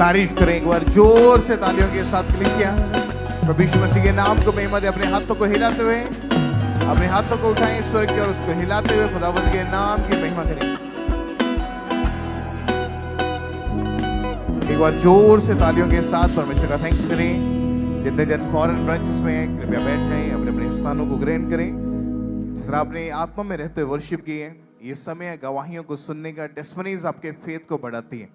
तारीफ करें एक बार जोर से तालियों के साथ कलीसिया। प्रभु यीशु मसीह के नाम को महिमा दे। अपने हाथों को हिलाते हुए, अपने हाथों को उठाएं स्वर्ग की और उसको हिलाते हुए खुदावंद के नाम की महिमा करें। एक बार जोर से तालियों के साथ परमेश्वर का थैंक्स करें। जितने जन फॉरेन ब्रांचेस में हैं कृपया बैठ जाएं, अपने अपने स्थानों को ग्रहण करें। जिस तरह आपने आत्मा में रहते हुए वर्शिप की है, ये समय गवाहियों को सुनने का। टेस्टिमनीज आपके फेथ को बढ़ाती है।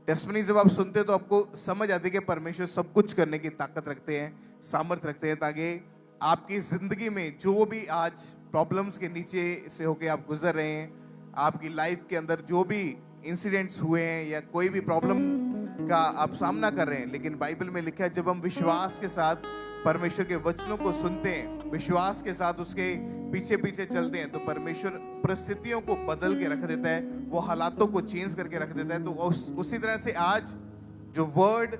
टेस्टिमनी जब आप सुनते हैं तो आपको समझ आती है कि परमेश्वर सब कुछ करने की ताकत रखते हैं, सामर्थ्य रखते हैं, ताकि आपकी जिंदगी में जो भी आज प्रॉब्लम्स के नीचे से होके आप गुजर रहे हैं, आपकी लाइफ के अंदर जो भी इंसिडेंट्स हुए हैं या कोई भी प्रॉब्लम का आप सामना कर रहे हैं, लेकिन बाइबल में लिखा है जब हम विश्वास के साथ परमेश्वर के वचनों को सुनते हैं, विश्वास के साथ उसके पीछे पीछे चलते हैं, तो परमेश्वर परिस्थितियों को बदल के रख देता है, वो हालातों को चेंज करके रख देता है। तो उसी तरह से आज जो वर्ड,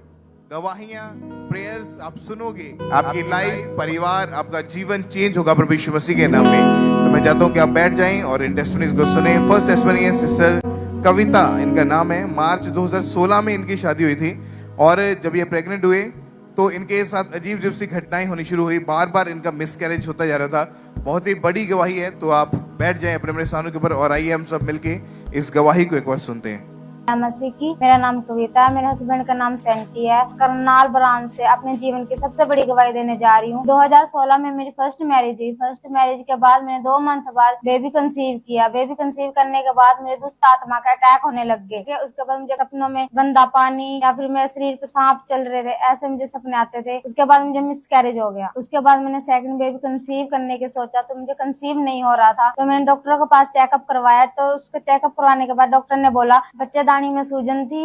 गवाहियां, प्रेयर्स आप सुनोगे, आपकी लाइफ, परिवार, आपका जीवन चेंज होगा प्रभु यीशु मसीह के नाम में। तो मैं चाहता हूं कि आप बैठ जाएं और इन टेस्टिमनीज को सुने। फर्स्ट टेस्टिमनी है सिस्टर कविता, इनका नाम है। मार्च 2016 में इनकी शादी हुई थी और जब ये प्रेग्नेंट हुए तो इनके साथ अजीब अजीब सी घटनाएं होनी शुरू हुई। बार बार इनका मिसकैरेज होता जा रहा था। बहुत ही बड़ी गवाही है। तो आप बैठ जाएं अपने अपने स्थानों के ऊपर और आइए हम सब मिलके इस गवाही को एक बार सुनते हैं। मसीह की। मेरा नाम कविता है, मेरे हस्बैंड का नाम सेंटी है। करनाल ब्रांच से अपने जीवन की सबसे बड़ी गवाही देने जा रही हूँ। 2016 में मेरी फर्स्ट मैरिज हुई। फर्स्ट मैरिज के बाद मैंने 2 मंथ बाद बेबी कंसीव किया। बेबी कंसीव करने के बाद मेरे दुष्ट आत्मा का अटैक होने लग गए। उसके बाद मुझे सपनों में गंदा पानी या फिर मेरे शरीर पे सांप चल रहे थे, ऐसे मुझे सपने आते थे। उसके बाद मुझे मिसकैरेज हो गया। उसके बाद मैंने सेकंड बेबी कंसीव करने के सोचा तो मुझे कंसीव नहीं हो रहा था। तो मैंने डॉक्टर के पास चेकअप करवाया। तो उसके चेकअप करवाने के बाद डॉक्टर ने बोला बच्चेदानी में सूजन थी।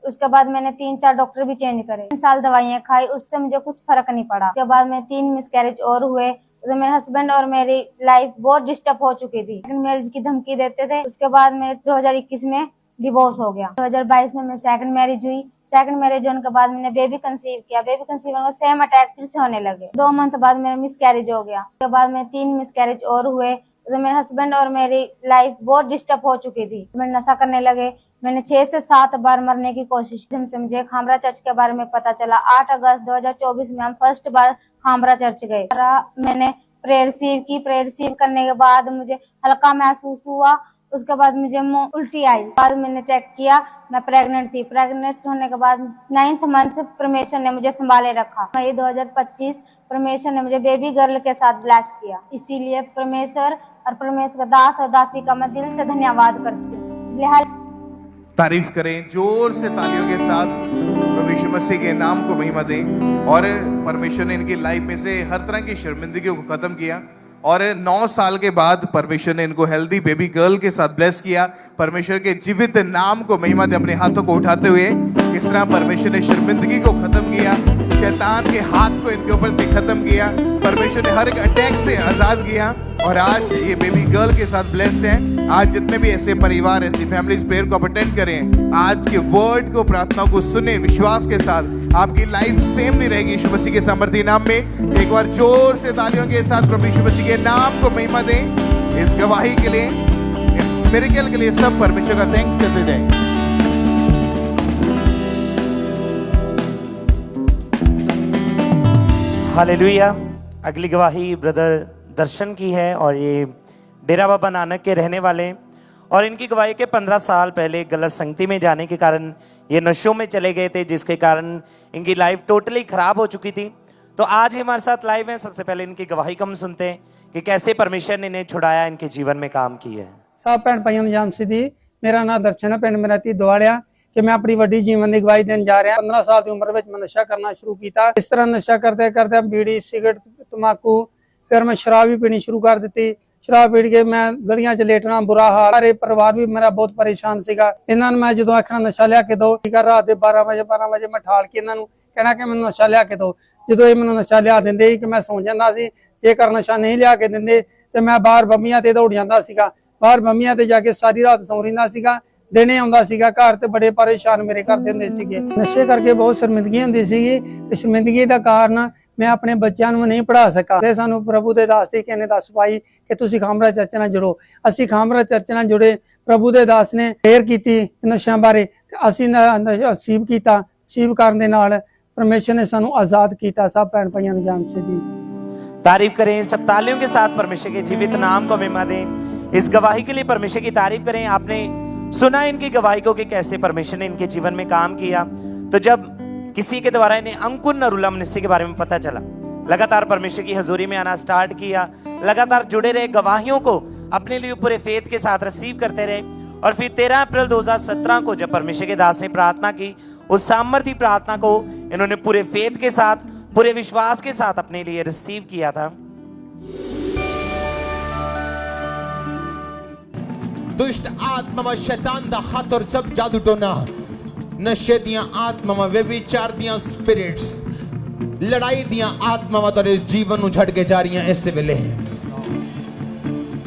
उसके बाद मैंने 3-4 डॉक्टर भी चेंज करे। 3 साल दवाइयाँ खाई, उससे मुझे कुछ फर्क नहीं पड़ा। उसके बाद में 3 मिसकैरेज और हुए। तो मेरे हस्बैंड और मेरी लाइफ बहुत डिस्टर्ब हो चुकी थी। मैरिज की धमकी देते थे। उसके बाद में 2021 में डिवोर्स हो गया। 2022 में मेरी सेकंड मैरिज हुई। सेकंड मैरिज होने के बाद मैंने बेबी कंसीव किया। बेबी कंसीव होने सेम अटैक फिर से होने लगे। 2 मंथ बाद मेरा मिसकैरेज हो गया। उसके बाद में 3 मिसकैरेज और हुए। तो मेरे हस्बैंड और मेरी लाइफ बहुत डिस्टर्ब हो चुकी थी। मैं नशा करने लगे। मैंने 6 से 7 बार मरने की कोशिश की। से मुझे खामरा चर्च के बारे में पता चला। 8 अगस्त 2024 में हम फर्स्ट बार खामरा चर्च गए। मैंने प्रेयर रिसीव की। प्रेयर रिसीव करने के बाद मुझे हल्का महसूस हुआ। उसके बाद मुझे उल्टी आई। बाद मैंने चेक किया, मैं प्रेग्नेंट थी। प्रेग्नेंट होने के बाद 9th मंथ परमेश्वर ने मुझे संभाले रखा। मई 2025 परमेश्वर ने मुझे बेबी गर्ल के साथ ब्लेस किया। इसीलिए परमेश्वर और परमेश्वर का दास और दासी का मैं दिल से धन्यवाद करती हूँ। तारीफ करें जोर से तालियों के साथ। प्रभु यीशु मसीह के नाम को महिमा दें। और परमेश्वर ने इनकी लाइफ में से हर तरह की शर्मिंदगी को खत्म किया और 9 साल के बाद परमेश्वर ने इनको हेल्दी बेबी गर्ल के साथ ब्लेस किया। परमेश्वर के जीवित नाम को महिमा दे। अपने हाथों को उठाते हुए किस तरह परमेश्वर ने शर्मिंदगी को खत्म किया, शैतान के हाथ को इनके ऊपर से खत्म किया, परमेश्वर ने हर एक अटैक से आजाद किया और आज ये बेबी गर्ल के साथ ब्लेस्ड है। आज जितने भी ऐसे परिवार, ऐसी फैमिलीज प्रेयर को अटेंड करें, आज के वर्ड को, प्रार्थनाओं को सुने विश्वास के साथ, आपकी लाइफ सेम नहीं रहेगी यीशु मसीह के सामर्थ्य नाम में। एक बार जोर से तालियों के साथ प्रभु यीशु मसीह के नाम को महिमा दें। इस गवाही के लिए, इस मिरेकल के लिए सब परमेश्वर का थैंक्स करते जाएं। हालेलुया। अगली गवाही ब्रदर दर्शन की है और ये डेरा बाबा नानक के रहने वाले और इनकी गवाही के 15 साल पहले गलत संगति में जाने के कारण ये नशों में चले गए थे, जिसके कारण इनकी लाइफ टोटली खराब हो चुकी थी। तो आज ही हमारे साथ लाइव हैं। सबसे पहले इनकी गवाही को हम सुनते हैं कि कैसे परमेश्वर ने इन्हें छुड़ाया, इनके जीवन में काम किया है। सब भैन भाइयों ਨੂੰ ਜਾਮ ਸਿੱਧੀ। ਮੇਰਾ ਨਾਮ ਦਰਸ਼ਨ ਹੈ, ਪਿੰਡ ਮੇਰਾ ਤੀ ਦਵਾੜਿਆ ਕਿ ਮੈਂ ਆਪਣੀ ਵੱਡੀ ਜੀਵਨ ਦੀ ਗਵਾਹੀ ਦੇਣ ਜਾ ਰਿਹਾ। 15 ਸਾਲ ਦੀ ਉਮਰ ਵਿੱਚ ਮੈਂ ਨਸ਼ਾ ਕਰਨਾ ਸ਼ੁਰੂ ਕੀਤਾ। ਇਸ ਤਰ੍ਹਾਂ ਨਸ਼ਾ ਕਰਦੇ ਕਰਦੇ ਬੀੜੀ, ਸਿਗਰਟ, ਤਮਾਕੂ, ਫਿਰ ਮੈਂ ਸ਼ਰਾਬ ਵੀ ਪੀਣੀ ਸ਼ੁਰੂ ਕਰ ਦਿੱਤੀ। शराब पी के मैं गलियां च लेटना, बुरा हाल। सारे परिवार भी मेरा बहुत परेशान सीगा। इन्हां नूं मैं जो आखना नशा लिया के दो, रात के 12 बजे मैं ठाल के इन्हां नूं कहना कि मैनूं नशा लिया के दो। जो ये मैनूं नशा लिया दिंदे कि मैं सौ जांदा सी। जेकर नशा नहीं लिया के दिंदे तो मैं बाहर बम्बियां ते दौड़ जांदा सीगा। बाहर बम्बियां ते जाके सारी रात सौ रहिंदा सीगा। दिने आउंदा सीगा घर ते बड़े परेशान मेरे घर दे हुंदे सीगे। नशे करके बहुत शर्मिंदगी हुंदी सीगी ते शर्मिंदगी दा कारण मैं अपने बच्चों को नहीं पढ़ा सका। सानू प्रभु के दास की कहने दस पाई कि तुसी खामरा चर्च नाल जुड़ो। असी खामरा चर्च नाल जुड़े। प्रभु के दास ने प्रेयर की नशा बारे, असी रिसीव किया। शिवकार ਦੇ ਨਾਲ परमेश्वर ने सानू आजाद किया। सब भैन भाइयों ਨੂੰ जान से दी तारीफ करें, सब तालियों के साथ परमेश्वर के जीवित नाम को महिमा दें। इस गवाही के लिए परमेश्वर की तारीफ करें। आपने सुना इनकी गवाही को कि कैसे परमेश्वर ने इनके जीवन में काम किया। तो जब किसी के द्वारा इन्हें अंकुर नरूला मनुष्य के बारे में पता चला, लगातार परमेश्वर की हजूरी में आना स्टार्ट किया, लगातार जुड़े रहे, गवाहियों को अपने लिए पूरे फेथ के साथ रिसीव करते रहे। और फिर 13 अप्रैल 2017 को जब परमेश्वर के दास ने प्रार्थना की, उस सामर्थी प्रार्थना को इन्होंने पूरे फेथ के साथ, पूरे विश्वास के साथ अपने लिए रिसीव किया था। दुष्ट आत्मा शैतान दा हाथ और सब जादू टोना, नशे दियां आत्मा, व्यभिचार दियां स्पिरिट्स, लड़ाई दियां आत्मा तेरे जीवन नूं छड़ के जा रही हैं। इस वेले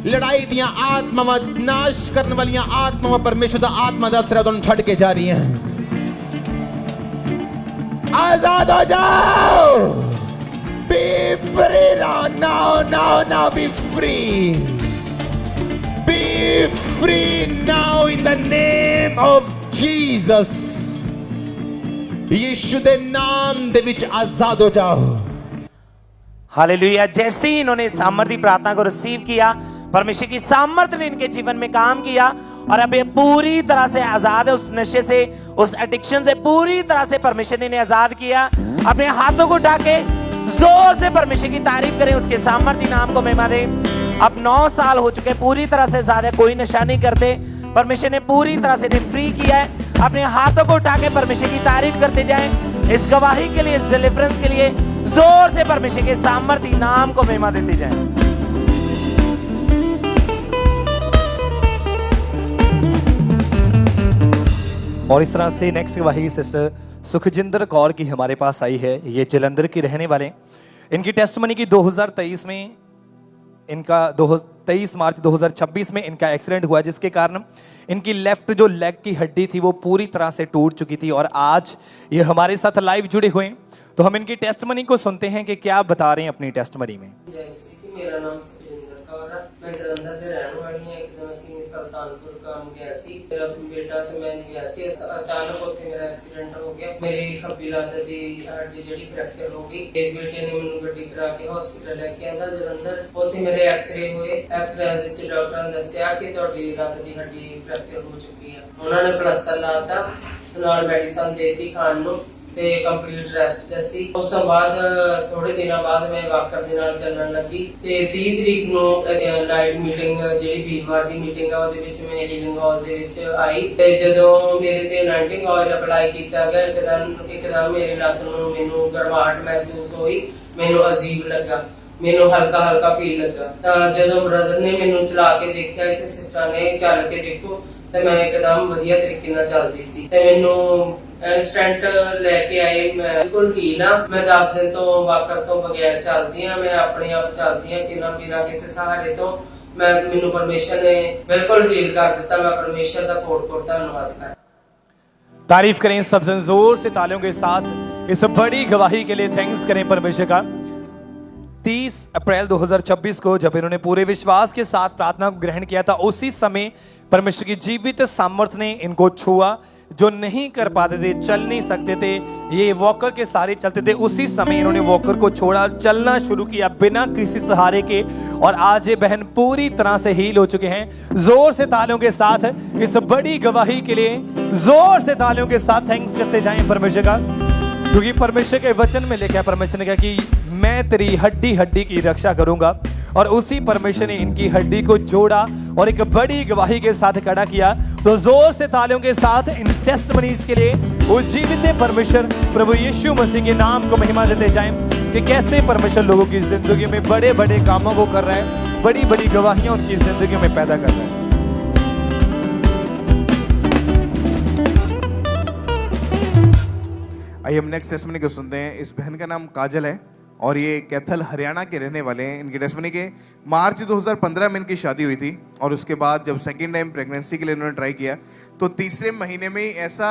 लड़ाई दियां आत्मा, नाश करने वाली आत्मा, परमेश्वर दा आत्मा दा असर तुहानूं छड़ के जा रही हैं। आजाद हो जाओ। Be free now now now, be free, be free now in the name of Jesus. Yeshu दे नाम दे विच आजाद हो जाओ। हालेलुया। जैसे ही इन्होंने सामर्थी प्रार्थना को रिसीव किया, परमेश्वर की सामर्थ्य ने इनके जीवन में काम किया और अब ये पूरी तरह से आजाद है उस नशे से, उस एडिक्शन से। पूरी तरह से परमेश्वर ने इन्हें आजाद किया। अपने हाथों को उठा के जोर से परमेश्वर की तारीफ करें, उसके सामर्थ्य नाम को महिमा दें। अब 9 साल हो चुके, पूरी तरह से ज्यादा कोई नशा नहीं करते। परमेश्वर ने पूरी तरह से इन्हें फ्री किया है। अपने हाथों को उठा के परमेश्वर की तारीफ करते जाएं। इस गवाही के लिए, इस डिलीवरेंस के लिए जोर से परमेश्वर के सामर्थ्य नाम को महिमा देते जाएं। और इस तरह से नेक्स्ट गवाही सिस्टर सुखजिंदर कौर की हमारे पास आई है। ये जलंधर के रहने वाले। इनकी टेस्टमनी की 2023 में, इनका 23 मार्च 2026 में इनका एक्सीडेंट हुआ, जिसके कारण इनकी लेफ्ट जो लेग की हड्डी थी वो पूरी तरह से टूट चुकी थी। और आज ये हमारे साथ लाइव जुड़े हुए हैं, तो हम इनकी टेस्टमनी को सुनते हैं कि क्या बता रहे हैं अपनी टेस्टमनी में। मेरा नाम सुखजिंदर कौर है, मैं जलंधर ਦੇ ਰਹਿਣ ਵਾਲੀ ਹਾਂ। ਇੱਕ ਦਿਨ ਅਸੀਂ ਸੁਲਤਾਨਪੁਰ ਕੰਮ ਗਿਆ ਸੀ, ਮੇਰਾ ਬੇਟਾ ਤੇ ਮੈਂ ਗਿਆ ਸੀ। ਅਚਾਨਕ ਉੱਥੇ ਮੇਰਾ ਐਕਸੀਡੈਂਟ ਹੋ ਗਿਆ। ਮੇਰੀ ਖੱਬੀ ਲੱਤ ਦੀ ਹੱਡੀ ਜਿਹੜੀ ਫ੍ਰੈਕਚਰ ਹੋ ਗਈ ਤੇ ਬੇਟੇ ਨੇ ਮੈਨੂੰ ਗੱਡੀ ਕਰਾ ਕੇ ਹਸਪੀਟਲ ਲੈ ਕੇ ਆਂਦਾ ਜਲੰਧਰ। ਉੱਥੇ ਮੇਰੇ ਐਕਸ-ਰੇ ਹੋਏ। ਐਕਸ-ਰੇ ਦੇ ਵਿੱਚ ਡਾਕਟਰਾਂ ਨੇ ਦੱਸਿਆ ਕਿ ਤੁਹਾਡੀ ਲੱਤ ਦੀ ਹੱਡੀ ਫ੍ਰੈਕਚਰ ਹੋ ਚੁੱਕੀ ਹੈ। ਉਹਨਾਂ ਨੇ ਪਲਸਤਰ ਲਾਤਾ ਤੇ ਨਾਲ ਮੈਡੀਸਨ ਦੇਤੀ ਖਾਣ ਨੂੰ ਤੇ ਕੰਪਲੀਟ ਰੈਸਟ ਦੱਸੀ। ਉਸ ਤੋਂ ਬਾਅਦ ਥੋੜੇ ਦਿਨਾਂ ਬਾਅਦ ਮੈਂ ਵਾਕਰ ਦੇ ਨਾਲ ਚੱਲਣ ਲੱਗੀ ਤੇ 30 ਤਰੀਕ ਨੂੰ ਨਾਈਟ ਮੀਟਿੰਗ, ਜਿਹੜੀ ਵੀਰਵਾਰ ਦੀ ਮੀਟਿੰਗ ਆ, ਉਹਦੇ ਵਿੱਚ ਮੈਂ ਹੀਲਿੰਗ ਹਾਲ ਦੇ ਵਿੱਚ ਆਈ ਤੇ ਜਦੋਂ ਮੇਰੇ ਤੇ ਅਨਾਇੰਟਿੰਗ ਆਇਲ ਅਪਲਾਈ ਕੀਤਾ ਗਿਆ, ਇੱਕਦਮ ਮੇਰੀ ਲੱਤ ਨੂੰ ਮੈਨੂੰ ਗਰਮਾਹਟ ਮਹਿਸੂਸ ਹੋਈ। ਮੈਨੂੰ ਅਜੀਬ ਲੱਗਾ, ਮੈਨੂੰ ਹਲਕਾ ਹਲਕਾ ਫੀਲ ਲੱਗਾ। ਤਾਂ ਜਦੋਂ ਬ੍ਰਦਰ ਨੇ ਮੈਨੂੰ ਚਲਾ ਕੇ ਦੇਖਿਆ ਤੇ ਸਿਸਟਰ ਨੇ ਚੱਲ ਕੇ ਦੇਖੋ ਤੇ ਮੈਂ ਇੱਕਦਮ ਵਧੀਆ ਤਰੀਕੇ ਨਾਲ ਚੱਲਦੀ ਸੀ ਤੇ ਮੈਨੂੰ ਸਟੈਂਟ ਲੈ ਕੇ ਆਏ। ਮੈਂ ਬਿਲਕੁਲ ਹੀਲ ਆ। ਮੈਂ 10 ਦਿਨ ਤੋਂ ਵਾਕਰ ਤੋਂ ਬਗੈਰ ਚੱਲਦੀ ਆ। ਮੈਂ ਆਪਣੇ ਆਪ ਚੱਲਦੀ ਆ ਬਿਨਾਂ ਕਿਸੇ ਸਹਾਰੇ ਤੋਂ। ਮੈਨੂੰ ਪਰਮੇਸ਼ਰ ਨੇ ਬਿਲकुल ਹੀਲ कर ਦਿੱਤਾ। मैं परमेश्वर का कोट धन्यवाद करता। तारीफ करें सबसे जोर से तालियों के साथ इस बड़ी गवाही के लिए। थैंक्स करें परमेश्वर का। 30 अप्रैल 2026 को जब इन्होंने पूरे विश्वास के साथ प्रार्थना को ग्रहण किया था, उसी समय परमेश्वर की जीवित सामर्थ्य ने इनको छुआ। जो नहीं कर पाते थे, चल नहीं सकते थे, ये वॉकर के सहारे चलते थे, उसी समय इन्होंने वॉकर को छोड़ा, चलना शुरू किया बिना किसी सहारे के। और आज ये बहन पूरी तरह से हील हो चुके हैं। जोर से तालियों के साथ इस बड़ी गवाही के लिए जोर से तालियों के साथ थैंक्स करते जाएं परमेश्वर का, क्योंकि परमेश्वर के वचन में लिखा है, परमेश्वर ने कहा कि मैं तेरी हड्डी हड्डी की रक्षा करूंगा। और उसी परमेश्वर ने इनकी हड्डी को जोड़ा और एक बड़ी गवाही के साथ खड़ा किया। तो जोर से तालियों के साथ इन टेस्टमनीज के लिए वो जीवित परमेश्वर प्रभु यीशु मसीह के नाम को महिमा देते जाएं कि कैसे परमेश्वर लोगों की जिंदगी में बड़े बड़े कामों को कर रहा है, बड़ी बड़ी गवाहियां उनकी जिंदगी में पैदा कर रहा है। आइए हम नेक्स्ट टेस्टमनी को सुनते हैं। इस बहन का नाम काजल है और ये कैथल हरियाणा के रहने वाले हैं। इनकी टेस्टमनी के मार्च 2015 में इनकी शादी हुई थी और उसके बाद जब सेकेंड टाइम प्रेगनेंसी के लिए इन्होंने ट्राई किया तो तीसरे महीने में ऐसा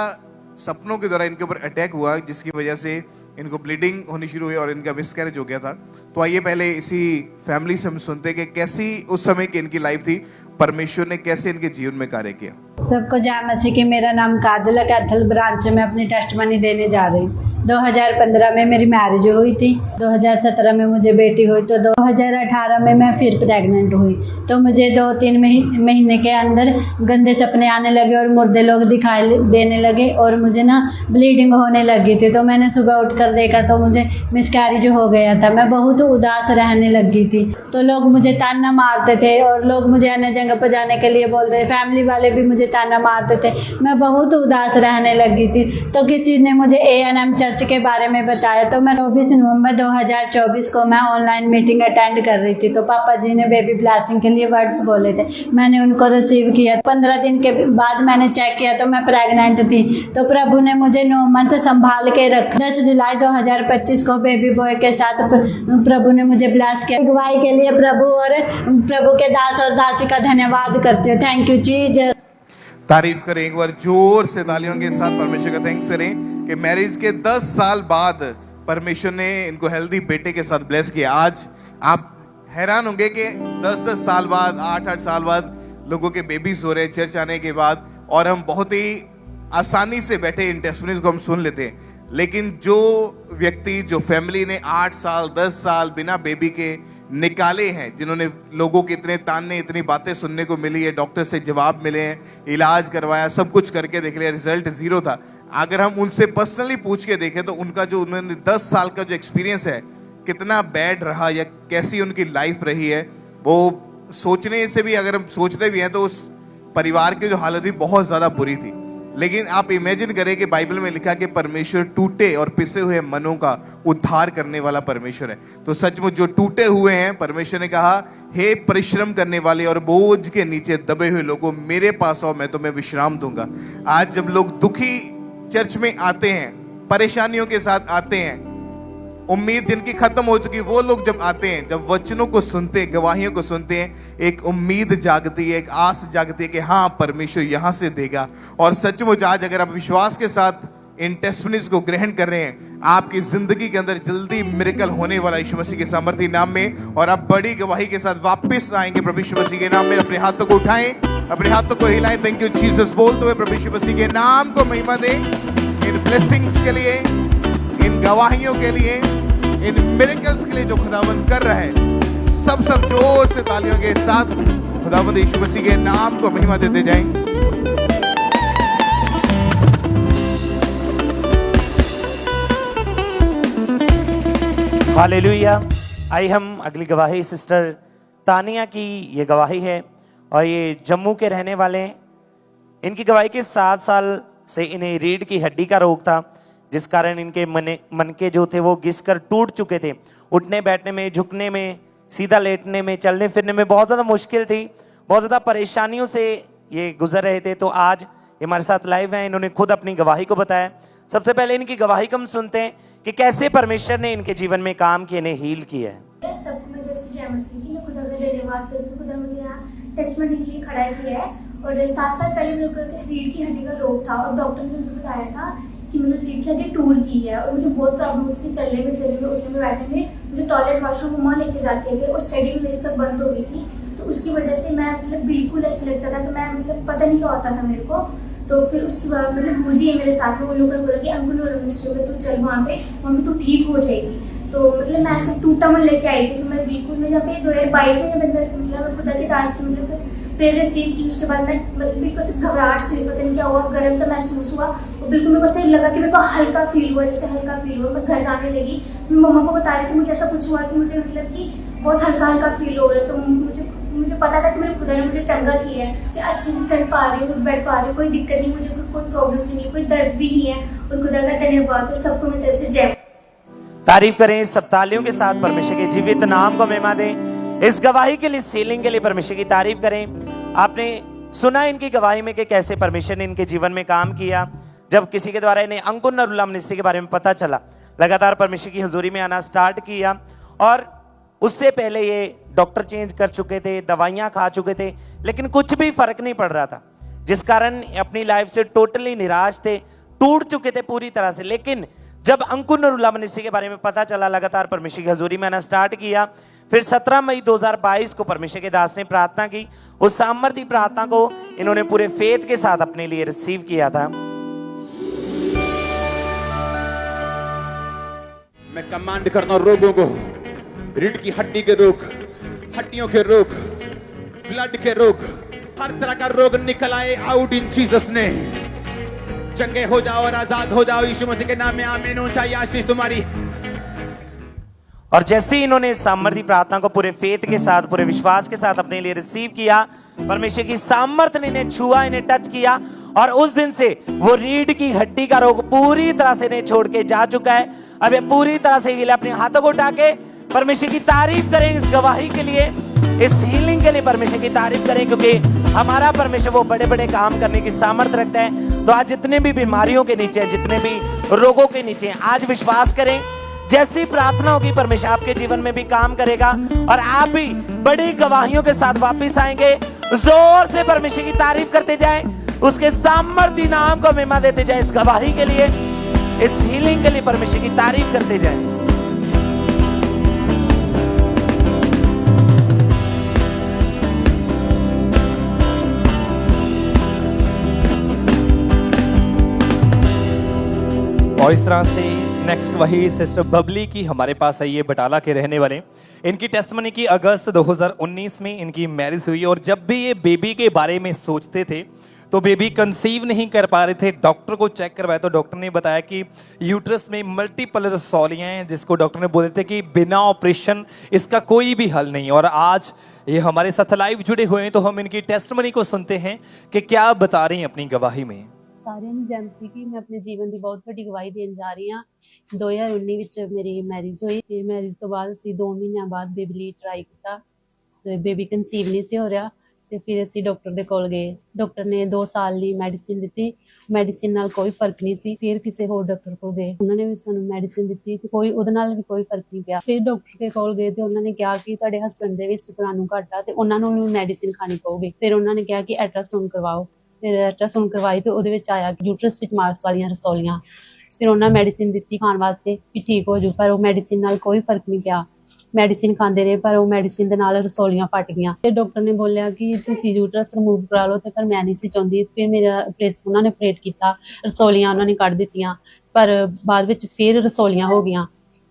सपनों के द्वारा इनके ऊपर अटैक हुआ जिसकी वजह से इनको ब्लीडिंग होनी शुरू हुई और इनका मिसकैरेज हो गया था। तो आइए पहले इसी फैमिली से हम सुनते कि कैसी उस समय की इनकी लाइफ थी, परमेश्वर ने कैसे इनके जीवन में कार्य किया। सबको जय मसीह की। मेरा नाम काजल है, कैथल ब्रांच से मैं अपनी टेस्टमनी देने जा रही हूँ। 2015 में मेरी मैरिज हुई थी, 2017 में मुझे बेटी हुई, तो 2018 में मैं फिर प्रेग्नेंट हुई। तो मुझे 2-3 महीने के अंदर गंदे सपने आने लगे और मुर्दे लोग दिखाई देने लगे और मुझे ना ब्लीडिंग होने लगी थी। तो मैंने सुबह उठकर देखा तो मुझे मिसकैरेज हो गया था। मैं बहुत उदास रहने लगी थी। तो लोग मुझे ताना मारते थे और लोग मुझे अन्य जगह पर जाने के लिए बोलते थे, फैमिली वाले भी मुझे ताना मारते थे। मैं बहुत उदास रहने लगी थी। तो किसी ने मुझे A&M चर्च के बारे में बताया। तो मैं 24 नवंबर 2024 को मैं ऑनलाइन मीटिंग अटेंड कर रही थी। तो पापा जी ने बेबी ब्लेसिंग के लिए वर्ड्स बोले थे, मैंने उनको रिसीव किया। 15 दिन के बाद मैंने चेक किया तो मैं प्रेग्नेंट थी। तो प्रभु ने मुझे 9 मंथ संभाल के रखा। 10 जुलाई 2025 को बेबी बॉय के साथ प्रभु ने मुझे ब्लेस किया। अगुवाई के लिए प्रभु और प्रभु के दास और दासी का धन्यवाद करती हूँ। Thank you Jesus. तारीफ करें एक बार जोर से तालियों के साथ, परमेश्वर का थैंक्स करें कि मैरिज के 10 साल बाद परमेश्वर ने इनको हेल्दी बेटे के साथ ब्लेस किया। आज आप हैरान होंगे कि 10-10 साल बाद, 8-8 साल बाद लोगों के बेबीज हो रहे हैं चर्च आने के बाद, और हम बहुत ही आसानी से बैठे इन टेस्टिमनीज को हम सुन लेते हैं। लेकिन जो व्यक्ति, जो फैमिली ने 8 साल 10 साल बिना बेबी के निकाले हैं, जिन्होंने लोगों के इतने ताने, इतनी बातें सुनने को मिली है, डॉक्टर से जवाब मिले हैं, इलाज करवाया, सब कुछ करके देख लिया, रिजल्ट 0 था। अगर हम उनसे पर्सनली पूछ के देखें तो उनका जो उन्होंने 10 साल का जो एक्सपीरियंस है, कितना बैड रहा या कैसी उनकी लाइफ रही है, वो सोचने से भी, अगर हम सोचते भी हैं तो उस परिवार की जो हालत थी बहुत ज्यादा बुरी थी। लेकिन आप इमेजिन करें कि बाइबल में लिखा कि परमेश्वर टूटे और पिसे हुए मनों का उद्धार करने वाला परमेश्वर है। तो सचमुच जो टूटे हुए हैं, परमेश्वर ने कहा, हे परिश्रम करने वाले और बोझ के नीचे दबे हुए लोगों, मेरे पास आओ, मैं तुम्हें विश्राम दूंगा। आज जब लोग दुखी चर्च में आते हैं, परेशानियों के साथ आते हैं, उम्मीद जिनकी खत्म हो चुकी, वो लोग जब आते हैं, जब वचनों को सुनते हैं, गवाहियों को सुनते हैं, एक उम्मीद जागती है, एक आस जागती है कि हाँ, परमेश्वर यहां से देगा। और सचमुच आज अगर आप विश्वास के साथ इन टेस्टिमनीज को ग्रहण कर रहे हैं, आपकी जिंदगी के अंदर जल्दी मिरेकल होने वाला यीशु मसीह के सामर्थ्य नाम में, और आप बड़ी गवाही के साथ वापस आएंगे प्रभु यीशु मसीह के नाम में। अपने हाथों को उठाएं, अपने हाथों को हिलाएं, थैंक यू जीसस बोलते हुए प्रभु यीशु मसीह के नाम को महिमा दें। इन ब्लेसिंग्स के लिए, इन गवाहियों के लिए, इन मिरेकल्स के लिए जो खुदावंद कर रहा है, सब जोर से तालियों के साथ खुदावंद यीशु मसीह के नाम को महिमा देते जाएं। हालेलुया। आई हम अगली गवाही सिस्टर तानिया की ये गवाही है, और ये जम्मू के रहने वाले हैं। इनकी गवाही के 7 साल से इन्हें रीढ़ की हड्डी का रोग था, जिस कारण इनके मनके जो थे वो घिसकर टूट चुके थे। उठने बैठने में, झुकने में, सीधा लेटने में, चलने फिरने में बहुत ज़्यादा मुश्किल थी, बहुत ज़्यादा परेशानियों से ये गुजर रहे थे। तो आज ये हमारे साथ लाइव हैं, इन्होंने खुद अपनी गवाही को बताया। सबसे पहले इनकी गवाही को हम सुनते हैं कि कैसे परमेश्वर ने इनके जीवन में काम किए, इन्हें हील किया है। सबको मैं जैसे जय मसीह की, मैं खुदा का धन्यवाद करती हूँ। खुदा मुझे यहाँ टेस्टमनी के लिए खड़ा किया है। और 7 साल पहले मेरे को रीढ़ की हड्डी का रोग था, और डॉक्टर ने मुझे बताया था कि मतलब रीढ़ की हड्डी टूट गई है, और मुझे बहुत प्रॉब्लम होती थी चलने में, उठने में, बैठने में। मुझे टॉयलेट वॉशरूम मम्मा लेके जाते थे, और स्टडी में मेरी सब बंद हो गई थी। तो उसकी वजह से मैं मतलब बिल्कुल ऐसे लगता था कि मैं मतलब पता नहीं क्या होता था मेरे को। तो फिर उसके बाद मतलब मुझे है मेरे साथ में, उन लोगों ने बोला कि अंकुल मिनिस्ट्री होगा, तू चल वहाँ पे, मम्मी तू ठीक हो जाएगी। तो मतलब मैं ऐसे टूटा मन लेके आई थी। तो मैं बिल्कुल, मैं जब 2022 में मतलब खुदा के दास की मतलब प्रेयर रिसीव की, उसके बाद मैं मतलब बिल्कुल से घबराहट से, पता नहीं क्या हुआ, गर्म सा महसूस हुआ, और बिल्कुल मेरे को ऐसे लगा कि मेरे को हल्का फील हुआ, जैसे हल्का फील हुआ। मैं घर जाने लगी, मैं मम्मा को बता रही थी मुझे ऐसा कुछ हुआ कि मुझे मतलब कि बहुत हल्का हल्का फील हो रहा है। तो मुझे पता था कि मेरे खुदा ने मुझे चंगा किया है, अच्छे से चल पा रही हूँ, बैठ पा रही हूँ, कोई दिक्कत नहीं, मुझे कोई प्रॉब्लम नहीं है, कोई दर्द भी नहीं है। और खुदा का धन्यवाद। तो सबको मेरी तरफ से जय। तारीफ करें सब तालियों के साथ, परमेश्वर के जीवित नाम को महिमा दें। इस गवाही के लिए, सीलिंग के लिए परमेश्वर की तारीफ करें। आपने सुना इनकी गवाही में कि कैसे परमेश्वर ने इनके जीवन में काम किया। जब किसी के द्वारा इन्हें अंकुर नरुला मिनिस्ट्री के बारे में पता चला, लगातार परमेश्वर की हजूरी में आना स्टार्ट किया। और उससे पहले ये डॉक्टर चेंज कर चुके थे, दवाइयां खा चुके थे, लेकिन कुछ भी फर्क नहीं पड़ रहा था, जिस कारण अपनी लाइफ से टोटली निराश थे, टूट चुके थे पूरी तरह से। लेकिन जब अंकुर नरूला मनीषी के बारे में पता चला, लगातार परमेश्वर की हजूरी में आना स्टार्ट किया। फिर 17 मई 2022 को परमेश्वर के दास ने प्रार्थना की। उस सामर्थ्य प्रार्थना को इन्होंने पूरे फेथ के साथ अपने लिए रिसीव किया था। मैं कमांड करता हूं रोगों को, रीढ़ की हड्डी के रोग, हड्डियों के रोग, ब्लड के रोग, हर तरह का रोग निकल आए आउट इन जीसस ने। चंगे हो जाओ और आजाद हो जाओ यीशु मसीह के नाम में, आमीन। ऊंचाई आशीष तुम्हारी। और जैसे ही इन्होंने सामर्थ्य प्रार्थना को पूरे फेथ के साथ, पूरे विश्वास के साथ अपने लिए रिसीव किया, परमेश्वर की सामर्थ्य ने इन्हें छुआ, इन्हें टच किया, और उस दिन से वो रीढ़ की हड्डी का रोग पूरी तरह से इन्हें छोड़ के जा चुका है। अब ये पूरी तरह से हील। अपने हाथों को उठा के परमेश्वर की तारीफ करें इस गवाही के लिए, इस हीलिंग के लिए परमेश्वर की तारीफ करें, क्योंकि हमारा परमेश्वर वो बड़े बड़े काम करने की सामर्थ्य रखता है। तो आज जितने भी बीमारियों के नीचे, जितने भी रोगों के नीचे, आज विश्वास करें, जैसी प्रार्थना होगी परमेश्वर आपके जीवन में भी काम करेगा, और आप भी बड़ी गवाहियों के साथ वापस आएंगे। जोर से परमेश्वर की तारीफ करते जाएं, उसके सामर्थ्य नाम को महिमा देते जाएं। इस गवाही के लिए, इस हीलिंग के लिए परमेश्वर की तारीफ करते जाएं। और इस तरह से नेक्स्ट वही सिस्टर बबली की हमारे पास है, ये बटाला के रहने वाले। इनकी टेस्टमनी की अगस्त 2019 में इनकी मैरिज हुई, और जब भी ये बेबी के बारे में सोचते थे तो बेबी कंसीव नहीं कर पा रहे थे। डॉक्टर को चेक करवाया तो डॉक्टर ने बताया कि यूट्रस में मल्टीपल रसौलियाँ हैं, जिसको डॉक्टर ने बोले थे कि बिना ऑपरेशन इसका कोई भी हल नहीं। और आज ये हमारे साथ लाइव जुड़े हुए हैं, तो हम इनकी टेस्टमनी को सुनते हैं कि क्या बता रही हैं अपनी गवाही में। ਸਾਰਿਆਂ ਨੂੰ ਜੈਮਸੀ ਕਿ ਮੈਂ ਆਪਣੇ ਜੀਵਨ ਦੀ ਬਹੁਤ ਵੱਡੀ ਗਵਾਹੀ ਦੇਣ ਜਾ ਰਹੀ ਹਾਂ। 2019 ਵਿੱਚ ਮੇਰੀ ਮੈਰਿਜ ਹੋਈ ਤੇ ਮੈਰਿਜ ਤੋਂ ਬਾਅਦ ਅਸੀਂ 2 ਮਹੀਨਿਆਂ ਬਾਅਦ ਬੇਬੀ ਲਈ ਟਰਾਈ ਕੀਤਾ ਤੇ ਬੇਬੀ ਕਨਸੀਵ ਨਹੀਂ ਸੀ ਹੋ ਰਿਹਾ, ਤੇ ਫਿਰ ਅਸੀਂ ਡਾਕਟਰ ਦੇ ਕੋਲ ਗਏ। ਡਾਕਟਰ ਨੇ 2 ਸਾਲ ਲਈ ਮੈਡੀਸਿਨ ਦਿੱਤੀ, ਮੈਡੀਸਿਨ ਨਾਲ ਕੋਈ ਫਰਕ ਨਹੀਂ ਸੀ। ਫਿਰ ਕਿਸੇ ਹੋਰ ਡਾਕਟਰ ਕੋਲ ਗਏ, ਉਹਨਾਂ ਨੇ ਵੀ ਸਾਨੂੰ ਮੈਡੀਸਿਨ ਦਿੱਤੀ ਤੇ ਉਹਦੇ ਨਾਲ ਵੀ ਕੋਈ ਫਰਕ ਨਹੀਂ ਪਿਆ। ਫਿਰ ਡਾਕਟਰ ਦੇ ਕੋਲ ਗਏ ਤੇ ਉਹਨਾਂ ਨੇ ਕਿਹਾ ਕਿ ਤੁਹਾਡੇ ਹਸਬੰਡ ਦੇ ਵਿੱਚ ਸ਼ੁਕਰਾਣੂ ਘੱਟ ਆ ਤੇ ਉਹਨਾਂ ਨੂੰ ਵੀ ਮੈਡੀਸਿਨ ਖਾਣੀ ਪਊਗੀ। ਫਿਰ ਉਹਨਾਂ ਨੇ ਕਿਹਾ ਕਿ ਅਲਟਰਾਸਾਊਂਡ ਕਰਵਾਓ। ਫਿਰ ਅਲਟਰਾਸਾਊਂਡ ਕਰਵਾਈ ਤੇ ਉਹਦੇ ਵਿੱਚ ਆਇਆ ਕਿ ਯੂਟਰਸ ਵਿੱਚ ਮਾਰਸ ਵਾਲੀਆਂ ਰਸੌਲੀਆਂ। ਫਿਰ ਉਹਨਾਂ ਮੈਡੀਸਿਨ ਦਿੱਤੀ ਖਾਣ ਵਾਸਤੇ ਕਿ ਠੀਕ ਹੋ ਜੂ, ਪਰ ਉਹ ਮੈਡੀਸਿਨ ਨਾਲ ਕੋਈ ਫਰਕ ਨਹੀਂ ਪਿਆ। ਮੈਡੀਸਿਨ ਖਾਂਦੇ ਰਹੇ ਪਰ ਉਹ ਮੈਡੀਸਿਨ ਦੇ ਨਾਲ ਰਸੌਲੀਆਂ ਫਟ ਗਈਆਂ। ਤੇ ਡਾਕਟਰ ਨੇ ਬੋਲਿਆ ਕਿ ਤੁਸੀਂ ਯੂਟਰਸ ਰਿਮੂਵ ਕਰਾ ਲਓ, ਤੇ ਪਰ ਮੈਂ ਨਹੀਂ ਸੀ ਚਾਹੁੰਦੀ। ਫਿਰ ਮੇਰਾ ਉਹਨਾਂ ਨੇ ਆਪਰੇਟ ਕੀਤਾ, ਰਸੌਲੀਆਂ ਉਹਨਾਂ ਨੇ ਕੱਢ ਦਿੱਤੀਆਂ, ਪਰ ਬਾਅਦ ਵਿੱਚ ਫਿਰ ਰਸੌਲੀਆਂ ਹੋ ਗਈਆਂ।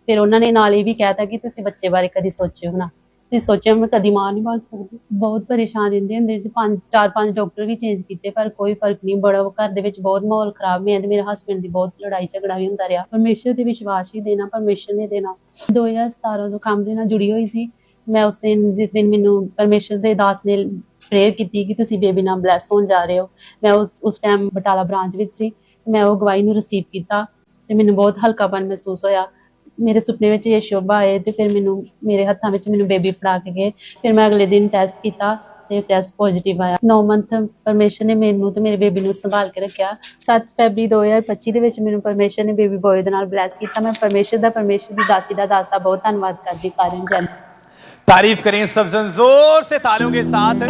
ਫਿਰ ਉਹਨਾਂ ਨੇ ਨਾਲ ਇਹ ਵੀ ਕਹਿਤਾ ਕਿ ਤੁਸੀਂ ਬੱਚੇ ਬਾਰੇ ਕਦੀ ਸੋਚਿਓ ਨਾ, ਤੇ ਸੋਚਿਆ ਮੈਂ ਕਦੀ ਮਾਂ ਨਹੀਂ ਬਣ ਸਕਦੀ। ਬਹੁਤ ਪਰੇਸ਼ਾਨ ਰਹਿੰਦੇ ਹੁੰਦੇ ਸੀ, 4-5 ਡਾਕਟਰ ਵੀ ਚੇਂਜ ਕੀਤੇ ਪਰ ਕੋਈ ਫਰਕ ਨਹੀਂ। ਬੜਾ ਘਰ ਦੇ ਵਿੱਚ ਬਹੁਤ ਮਾਹੌਲ ਖਰਾਬ, ਮੈਂ ਤੇ ਮੇਰੇ ਹਸਬੈਂਡ ਦੀ ਬਹੁਤ ਲੜਾਈ ਝਗੜਾ ਵੀ ਹੁੰਦਾ ਰਿਹਾ। ਪਰਮੇਸ਼ਰ ਤੇ ਵਿਸ਼ਵਾਸ ਹੀ ਦੇਣਾ, ਪਰਮੇਸ਼ਰ ਨੇ ਦੇਣਾ। 2017 ਤੋਂ ਕੰਮ ਦੇ ਨਾਲ ਜੁੜੀ ਹੋਈ ਸੀ ਮੈਂ। ਉਸ ਦਿਨ ਜਿਸ ਦਿਨ ਮੈਨੂੰ ਪਰਮੇਸ਼ਰ ਦੇ ਦਾਸ ਨੇ ਪ੍ਰੇਅਰ ਕੀਤੀ ਕਿ ਤੁਸੀਂ ਬੇਬੀ ਨਾਲ ਬਲੈਸ ਹੋਣ ਜਾ ਰਹੇ ਹੋ, ਮੈਂ ਉਸ ਟਾਈਮ ਬਟਾਲਾ ਬ੍ਰਾਂਚ ਵਿੱਚ ਸੀ। ਮੈਂ ਉਹ ਗਵਾਹੀ ਨੂੰ ਰਿਸੀਵ ਕੀਤਾ ਤੇ ਮੈਨੂੰ ਬਹੁਤ ਹਲਕਾਪਨ ਮਹਿਸੂਸ ਹੋਇਆ। ਮੇਰੇ ਸੁਪਨੇ ਵਿੱਚ ਇਹ ਸ਼ੋਭਾ ਆਏ ਤੇ ਫਿਰ ਮੈਨੂੰ ਮੇਰੇ ਹੱਥਾਂ ਵਿੱਚ ਮੈਨੂੰ ਬੇਬੀ ਫੜਾ ਕੇ ਗਏ। ਫਿਰ ਮੈਂ ਅਗਲੇ ਦਿਨ ਟੈਸਟ ਕੀਤਾ ਤੇ ਟੈਸਟ ਪੋਜ਼ਿਟਿਵ ਆਇਆ। 9 ਮੰਥ ਪਰਮੇਸ਼ਰ ਨੇ ਮੈਨੂੰ ਤੇ ਮੇਰੇ ਬੇਬੀ ਨੂੰ ਸੰਭਾਲ ਕੇ ਰੱਖਿਆ। 7 ਫਰਵਰੀ 2025 ਦੇ ਵਿੱਚ ਮੈਨੂੰ ਪਰਮੇਸ਼ਰ ਨੇ ਬੇਬੀ ਬॉय ਦੇ ਨਾਲ ਬਲੈਸ ਕੀਤਾ। ਮੈਂ ਪਰਮੇਸ਼ਰ ਦੀ ਦਾਸੀ ਦਾ ਦਾਸ ਦਾ ਬਹੁਤ ਧੰਨਵਾਦ ਕਰਦੀ ਸਾਰਿਆਂ ਨੂੰ। तारीफ करें सब जन जोर से तालियों के साथ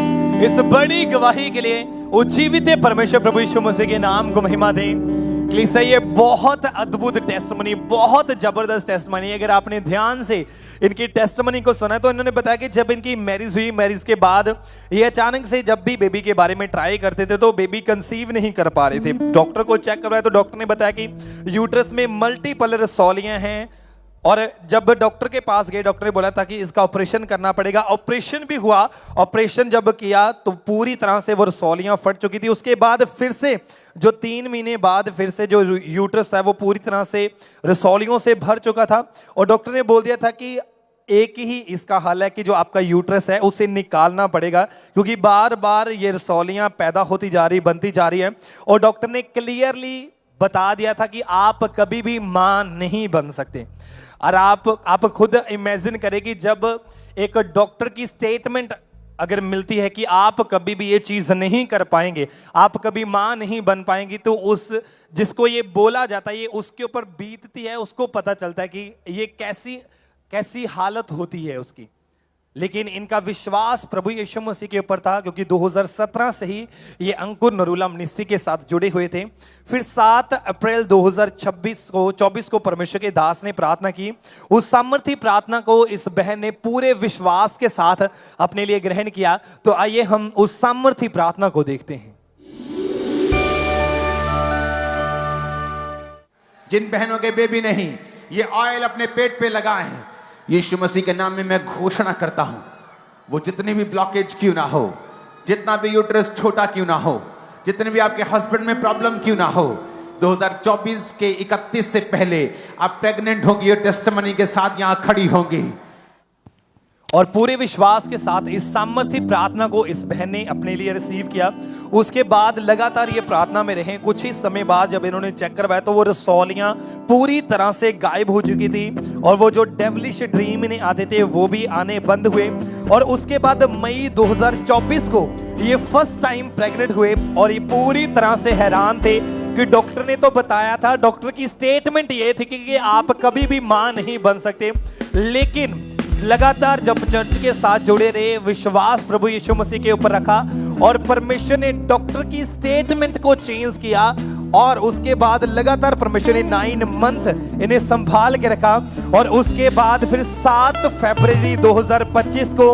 इस बड़ी गवाही के लिए। उज्जीवित परमेश्वर प्रभु यीशु मसीह के नाम को महिमा दें। क्लीसा ये बहुत अद्भुत टेस्टमनी, बहुत जबरदस्त टेस्टमनी। अगर आपने ध्यान से इनकी टेस्टमनी को सुना तो इन्होंने बताया कि जब इनकी मैरिज हुई, मैरिज के बाद ये अचानक से जब भी बेबी के बारे में ट्राई करते थे तो बेबी कंसीव नहीं कर पा रहे थे। डॉक्टर को चेक करवाया तो डॉक्टर ने बताया कि यूट्रस में मल्टीपल रसौलियां हैं। और जब डॉक्टर के पास गए, डॉक्टर ने बोला था कि इसका ऑपरेशन करना पड़ेगा। ऑपरेशन भी हुआ। ऑपरेशन जब किया तो पूरी तरह से वो रसौलियां फट चुकी थी। उसके बाद फिर से जो 3 महीने बाद फिर से जो यूट्रस है वो पूरी तरह से रसौलियों से भर चुका था। और डॉक्टर ने बोल दिया था कि एक ही इसका हल है कि जो आपका यूट्रस है उसे निकालना पड़ेगा, क्योंकि बार बार ये रसौलियां पैदा होती जा रही, बनती जा रही है। और डॉक्टर ने क्लियरली बता दिया था कि आप कभी भी मां नहीं बन सकते। और आप खुद इमेजिन करें कि जब एक डॉक्टर की स्टेटमेंट अगर मिलती है कि आप कभी भी ये चीज नहीं कर पाएंगे, आप कभी मां नहीं बन पाएंगी, तो उस जिसको ये बोला जाता है, ये उसके ऊपर बीतती है, उसको पता चलता है कि ये कैसी हालत होती है उसकी। लेकिन इनका विश्वास प्रभु यीशु मसीह के ऊपर था, क्योंकि 2017 से ही ये अंकुर नरूला मिनिस्ट्री के साथ जुड़े हुए थे। फिर 7 अप्रैल 2024 को परमेश्वर के दास ने प्रार्थना की। उस सामर्थी प्रार्थना को इस बहन ने पूरे विश्वास के साथ अपने लिए ग्रहण किया। तो आइए हम उस सामर्थी प्रार्थना को देखते हैं। जिन बहनों के बेबी नहीं, ये ऑयल अपने पेट पे लगाए हैं, यीशु मसीह के नाम में मैं घोषणा करता हूं, वो जितनी भी ब्लॉकेज क्यों ना हो, जितना भी यूट्रस छोटा क्यों ना हो, जितने भी आपके हस्बैंड में प्रॉब्लम क्यों ना हो, 2024 के 31 से पहले आप प्रेग्नेंट होंगी और टेस्टिमनी के साथ यहां खड़ी होंगी। और पूरे विश्वास के साथ इस सामर्थी प्रार्थना को इस बहन ने अपने लिए रिसीव किया। उसके बाद लगातार ये प्रार्थना में रहे। कुछ ही समय बाद जब इन्होंने चेक करवाया तो वो रसौलियां पूरी तरह से गायब हो चुकी थी, और वो जो डेविलिश ड्रीम इन्हें आते थे वो भी आने बंद हुए। और उसके बाद मई 2024 को ये फर्स्ट टाइम प्रेग्नेंट हुए, और ये पूरी तरह से हैरान थे कि डॉक्टर ने तो बताया था, डॉक्टर की स्टेटमेंट ये थी कि आप कभी भी मां नहीं बन सकते। लेकिन लगातार जब चर्च के साथ जुड़े रहे, विश्वास प्रभु यीशु मसीह के ऊपर रखा, और परमेश्वर ने डॉक्टर की स्टेटमेंट को चेंज किया, और उसके बाद लगातार परमेश्वर ने 9 मंथ इन्हें संभाल के रखा। और उसके बाद फिर 7 फरवरी 2025 को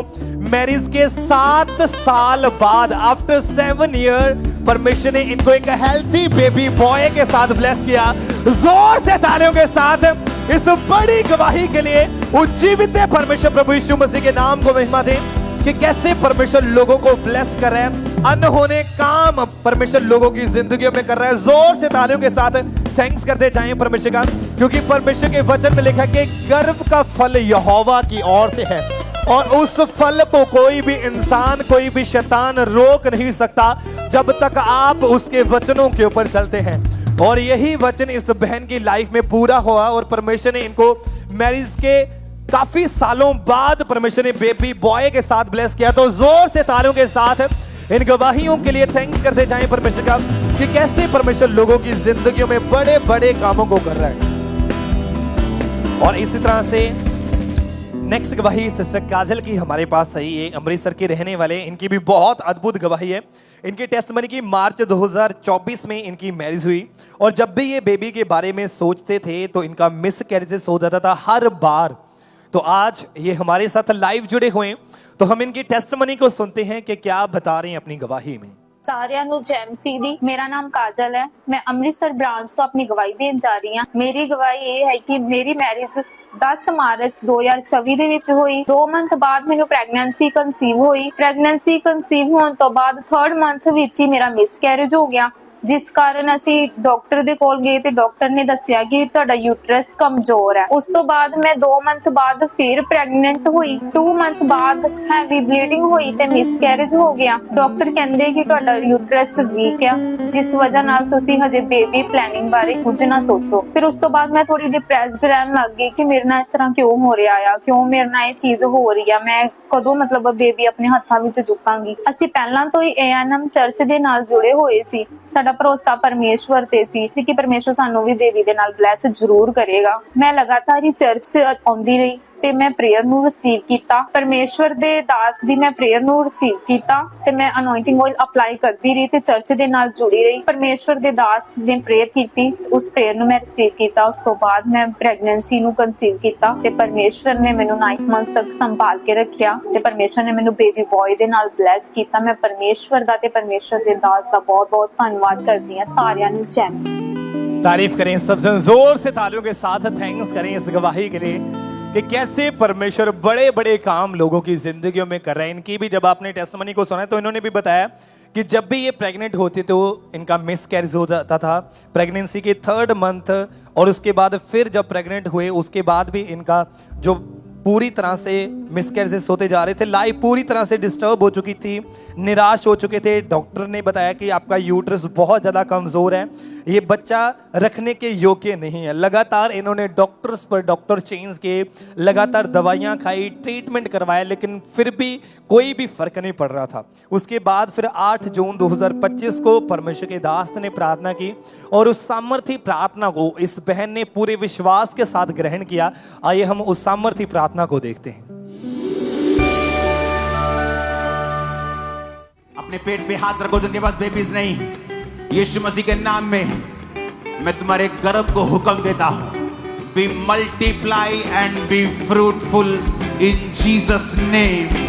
मैरिज के 7 साल बाद, आफ्टर 7 ईयर, परमेश्वर ने इनको एक हेल्थी बेबी बॉय के साथ ब्लेस किया। जोर से तालियों के साथ इस बड़ी गवाही के लिए उज्जीवित परमेश्वर प्रभु यीशु मसीह के नाम को महिमा दे कि कैसे परमेश्वर लोगों को ब्लेस कर रहे हैं, अनहोने काम परमेश्वर लोगों की जिंदगियों में कर रहा है। जोर से तालियों के साथ थैंक्स करते जाएं परमेश्वर का, क्योंकि परमेश्वर के वचन में लिखा कि गर्व का फल यहोवा की ओर से है, और उस फल को कोई भी इंसान, कोई भी शैतान रोक नहीं सकता जब तक आप उसके वचनों के ऊपर चलते हैं। और यही वचन इस बहन की लाइफ में पूरा हुआ, और परमेश्वर ने इनको मैरिज के काफी सालों बाद परमेश्वर ने बेबी बॉय के साथ ब्लेस किया। तो जोर से तालियों के साथ इन गवाहियों के लिए थैंक्स करते जाएं परमेश्वर का, कि कैसे परमेश्वर लोगों की जिंदगियों में बड़े बड़े कामों को कर रहा है। और इसी तरह से नेक्स्ट गवाही सिस्टर काजल की हमारे पास है। ये अमृतसर के रहने वाले, इनकी भी बहुत अद्भुत गवाही है। इनके टेस्टमनी की मार्च 2024 में इनकी मैरिज हुई, और जब भी ये बेबी के बारे में सोचते थे तो इनका मिस कैरेजेस हो जाता था हर बार। तो आज ये हमारे साथ लाइव जुड़े हुए हैं, तो हम इनकी टेस्टमनी को सुनते हैं कि क्या बता रहे हैं अपनी गवाही में। ਸਾਰਿਆਂ ਨੂੰ ਜੈ ਮਸੀਹ ਦੀ। ਮੇਰਾ ਨਾਮ ਕਾਜਲ ਹੈ, ਮੈਂ ਅੰਮ੍ਰਿਤਸਰ ਬ੍ਰਾਂਚ ਤੋਂ ਆਪਣੀ ਗਵਾਹੀ ਦੇਣ ਜਾ ਰਹੀ ਹਾਂ। ਮੇਰੀ ਗਵਾਹੀ ਇਹ ਹੈ ਕਿ ਮੇਰੀ ਮੈਰਿਜ 10 ਮਾਰਚ 2024 ਦੇ ਵਿੱਚ ਹੋਈ। 2 ਮੰਥ ਬਾਅਦ ਮੈਨੂੰ ਪ੍ਰੈਗਨੈਂਸੀ ਕਨਸੀਵ ਹੋਈ। ਪ੍ਰੈਗਨੈਂਸੀ ਕਨਸੀਵ ਹੋਣ ਤੋਂ ਬਾਅਦ 3rd ਮੰਥ ਵਿੱਚ ਹੀ ਮੇਰਾ ਮਿਸਕੈਰੇਜ ਹੋ ਗਿਆ, ਜਿਸ ਕਾਰਨ ਅਸੀਂ ਡਾਕਟਰ ਦੇ ਕੋਲ ਗਏ ਤੇ ਡਾਕਟਰ ਨੇ ਦੱਸਿਆ ਕਿ ਤੁਹਾਡਾ ਯੂਟਰਸ ਕਮਜ਼ੋਰ ਹੈ। ਉਸ ਤੋਂ ਬਾਅਦ ਮੈਂ 2 ਮੰਥ ਬਾਅਦ ਫਿਰ ਪ੍ਰੈਗਨੈਂਟ ਹੋਈ। 2 ਮੰਥ ਬਾਅਦ ਹੈਵੀ ਬਲੀਡਿੰਗ ਹੋਈ ਤੇ ਮਿਸਕੈਰੇਜ ਹੋ ਗਿਆ। ਡਾਕਟਰ ਕਹਿੰਦੇ ਕਿ ਤੁਹਾਡਾ ਯੂਟਰਸ ਵੀਕ ਆ, ਜਿਸ ਵਜ੍ਹਾ ਨਾਲ ਤੁਸੀਂ ਹਜੇ ਬੇਬੀ ਪਲੈਨਿੰਗ ਬਾਰੇ ਕੁਝ ਨਾ ਸੋਚੋ। ਫਿਰ ਉਸ ਤੋਂ ਬਾਅਦ ਮੈਂ ਥੋੜੀ ਡਿਪਰੈਸਡ ਰਹਿਣ ਲੱਗ ਗਈ ਕਿ ਮੇਰੇ ਨਾਲ ਇਸ ਤਰ੍ਹਾਂ ਕਿਉਂ ਹੋ ਰਿਹਾ ਆ, ਕਿਉਂ ਮੇਰੇ ਨਾਲ ਇਹ ਚੀਜ਼ ਹੋ ਰਹੀ ਆ, ਮੈਂ ਕਦੋਂ ਮਤਲਬ ਬੇਬੀ ਆਪਣੇ ਹੱਥਾਂ ਵਿੱਚ ਚੁੱਕਾਂਗੀ। ਅਸੀਂ ਪਹਿਲਾਂ ਤੋਂ ਹੀ ANM ਚਰਚ ਦੇ ਨਾਲ ਜੁੜੇ ਹੋਏ ਸੀ। ਸਾਡਾ ਭਰੋਸਾ ਪਰਮੇਸ਼ਵਰ ਤੇ ਸੀ ਕਿ ਪਰਮੇਸ਼ਵਰ ਸਾਨੂੰ ਵੀ ਬੇਬੀ ਦੇ ਨਾਲ ਬਲੈਸ ਜ਼ਰੂਰ ਕਰੇਗਾ। ਮੈਂ ਲਗਾਤਾਰ ਹੀ ਚਰਚ ਆਉਂਦੀ ਰਹੀ ਤੇ ਮੈਂ ਪ੍ਰੇਅਰ ਨੂੰ ਰਿਸੀਵ ਕੀਤਾ। ਪਰਮੇਸ਼ਵਰ ਦੇ ਦਾਸ ਦੀ ਮੈਂ ਪ੍ਰੇਅਰ ਨੂੰ ਰਿਸੀਵ ਕੀਤਾ ਤੇ ਮੈਂ ਅਨੋਇੰਟਿੰਗ ਆਇਲ ਅਪਲਾਈ ਕਰਦੀ ਰਹੀ ਤੇ ਚਰਚ ਦੇ ਨਾਲ ਜੁੜੀ ਰਹੀ। ਪਰਮੇਸ਼ਵਰ ਦੇ ਦਾਸ ਨੇ ਪ੍ਰੇਅਰ ਕੀਤੀ, ਉਸ ਪ੍ਰੇਅਰ ਨੂੰ ਮੈਂ ਰਿਸੀਵ ਕੀਤਾ। ਉਸ ਤੋਂ ਬਾਅਦ ਮੈਂ ਪ੍ਰੈਗਨੈਂਸੀ ਨੂੰ ਕਨਸੀਵ ਕੀਤਾ ਤੇ ਪਰਮੇਸ਼ਵਰ ਨੇ ਮੈਨੂੰ 9 ਮੰਥ ਤੱਕ ਸੰਭਾਲ ਕੇ ਰੱਖਿਆ ਤੇ ਪਰਮੇਸ਼ਵਰ ਨੇ ਮੈਨੂੰ ਬੇਬੀ ਬॉय ਦੇ ਨਾਲ ਬਲੈਸ ਕੀਤਾ। ਮੈਂ ਪਰਮੇਸ਼ਵਰ ਦਾ ਤੇ ਪਰਮੇਸ਼ਵਰ ਦੇ ਦਾਸ ਦਾ ਬਹੁਤ-ਬਹੁਤ ਧੰਨਵਾਦ ਕਰਦੀ ਹਾਂ। ਸਾਰਿਆਂ ਨੂੰ ਜੈ ਮਸੀਹ। तारीफ करें सबसे जोर से तालियों के साथ थैंक्स करें इस गवाही के लिए कि कैसे परमेश्वर बड़े बड़े काम लोगों की जिंदगियों में कर रहे हैं। इनकी भी जब आपने टेस्टमनी को सुना तो इन्होंने भी बताया कि जब भी ये प्रेग्नेंट होती तो इनका मिस कैरेज हो जाता था प्रेगनेंसी के 3rd मंथ, और उसके बाद फिर जब प्रेग्नेंट हुए उसके बाद भी इनका जो पूरी तरह से मिसकैरेजेस होते जा रहे थे, लाइफ पूरी तरह से डिस्टर्ब हो चुकी थी, निराश हो चुके थे। डॉक्टर ने बताया कि आपका यूट्रस बहुत ज़्यादा कमज़ोर है, ये बच्चा रखने के योग्य नहीं है। लगातार इन्होंने डॉक्टर्स पर डॉक्टर चेंज किए, लगातार दवाइयाँ खाई, ट्रीटमेंट करवाया, लेकिन फिर भी कोई भी फर्क नहीं पड़ रहा था। उसके बाद फिर 8 जून 2025 को परमेश्वर के दास ने प्रार्थना की, और उस सामर्थी प्रार्थना को इस बहन ने पूरे विश्वास के साथ ग्रहण किया। आइए हम उस सामर्थी प्रार्थना को देखते हैं। अपने पेट पे हाथ रखो जिनके पास बेबीज नहीं। यीशु मसीह के नाम में मैं तुम्हारे गर्भ को हुक्म देता हूं, be multiply and be fruitful in Jesus name.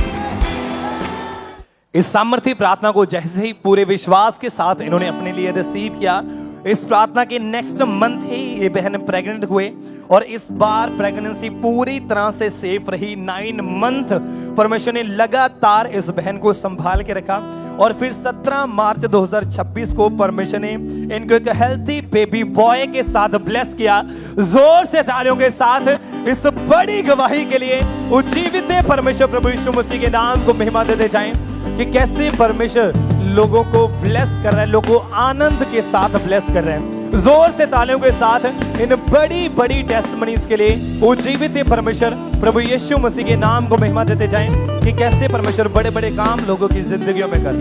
इस सामर्थ्य प्रार्थना को जैसे ही पूरे विश्वास के साथ इन्होंने अपने लिए रिसीव किया, इस प्रार्थना के नेक्स्ट मंथ ही ये बहन प्रेग्नेंट हुए और इस बार प्रेगनेंसी पूरी तरह से सेफ रही। 9 मंथ परमेश्वर ने लगातार इस बहन को संभाल के रखा और फिर 17 मार्च 2026 को परमेश्वर ने इनको एक हेल्थी बेबी बॉय के साथ ब्लेस किया। जोर से तालियों के साथ इस बड़ी गवाही के लिए उज्जीवित परमेश्वर प्रभु यीशु मसीह के नाम को महिमा देते जाएं कि कैसे परमेश्वर लोगों को ब्लेस कर रहा है, लोगों को आनंद के साथ ब्लेस कर रहे हैं। जोर से तालियों के साथ इन बड़ी बड़ी टेस्टमनीज के लिए उज्जीवित परमेश्वर प्रभु यीशु मसीह के नाम को महिमा देते जाएं कि कैसे परमेश्वर बड़े बड़े काम लोगों की जिंदगियों में कर।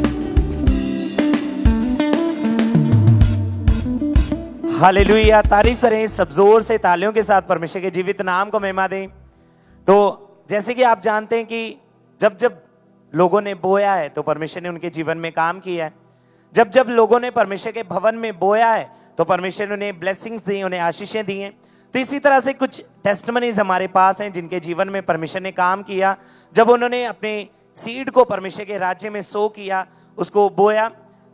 हालेलुया, तारीफ करें सब जोर से तालियों के साथ परमेश्वर के जीवित नाम को महिमा दें। तो जैसे कि आप जानते हैं कि जब जब लोगों ने बोया है तो परमेश्वर ने उनके जीवन में काम किया है। जब जब लोगों ने परमेश्वर के भवन में बोया है तो परमेश्वर ने उन्हें ब्लेसिंग्स दी, उन्हें आशीषें दी हैं। तो इसी तरह से कुछ टेस्टमनीज हमारे पास हैं जिनके जीवन में परमेश्वर ने काम किया। जब उन्होंने अपने सीड को परमेश्वर के राज्य में सो किया, उसको बोया,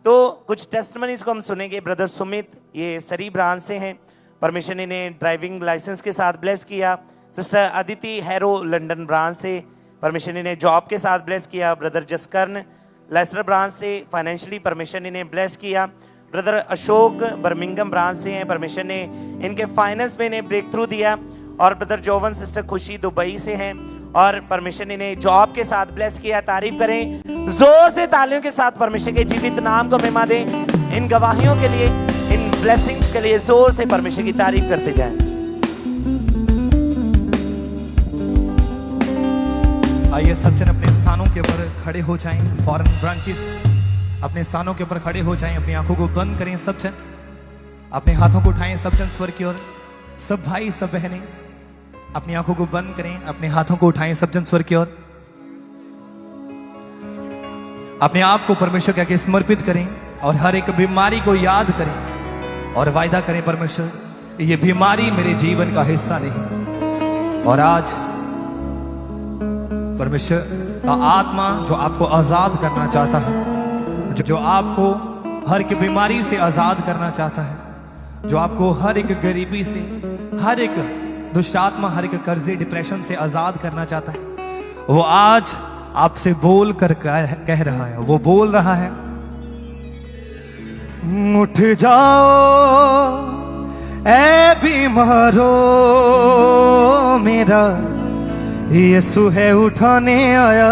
तो कुछ टेस्टमनीज को हम सुनेंगे। ब्रदर सुमित, ये सरी ब्रांच से हैं, परमेश्वर ने इन्हें ड्राइविंग लाइसेंस के साथ ब्लेस किया। Sister Aditi harrow London branch से परमेश्वर ने जॉब के साथ ब्लेस किया। ब्रदर जसकर्ण लेस्टर ब्रांच से फाइनेंशियली परमेश्वर ने ब्लेस किया। ब्रदर अशोक बर्मिंगम ब्रांच से हैं, परमेश्वर ने इनके फाइनेंस में इन्हें ब्रेक थ्रू दिया। और ब्रदर जोवन सिस्टर खुशी दुबई से हैं और परमेश्वर ने इन्हें जॉब के साथ ब्लेस किया। तारीफ करें जोर से तालियों के साथ परमेश्वर के जीवित नाम को महिमा दें। इन गवाहियों के लिए, इन ब्लेसिंग्स के लिए जोर से परमेश्वर की तारीफ करते जाएं। आइए सब जन अपने स्थानों के ऊपर खड़े हो जाएं। फॉरेन ब्रांचेस अपने स्थानों के ऊपर खड़े हो जाएं। अपनी आंखों को बंद करें सब जन, अपने हाथों को उठाएं सब जन स्वर की ओर। सब भाई सब बहनें अपनी आंखों को बंद करें, अपने हाथों को उठाएं सब जन स्वर की ओर। अपने आप को परमेश्वर के आगे समर्पित करें और हर एक बीमारी को याद करें और वायदा करें, परमेश्वर ये बीमारी मेरे जीवन का हिस्सा नहीं। और आज परमेश्वर का आत्मा जो आपको आजाद करना चाहता है, जो आपको हर एक बीमारी से आजाद करना चाहता है, जो आपको हर एक गरीबी से, हर एक दुष्ट आत्मा, हर एक कर्जे डिप्रेशन से आजाद करना चाहता है, वो आज आपसे बोल कर कह रहा है। वो बोल रहा है, उठ जाओ ऐ बीमारो, मेरा यीशु है उठाने आया।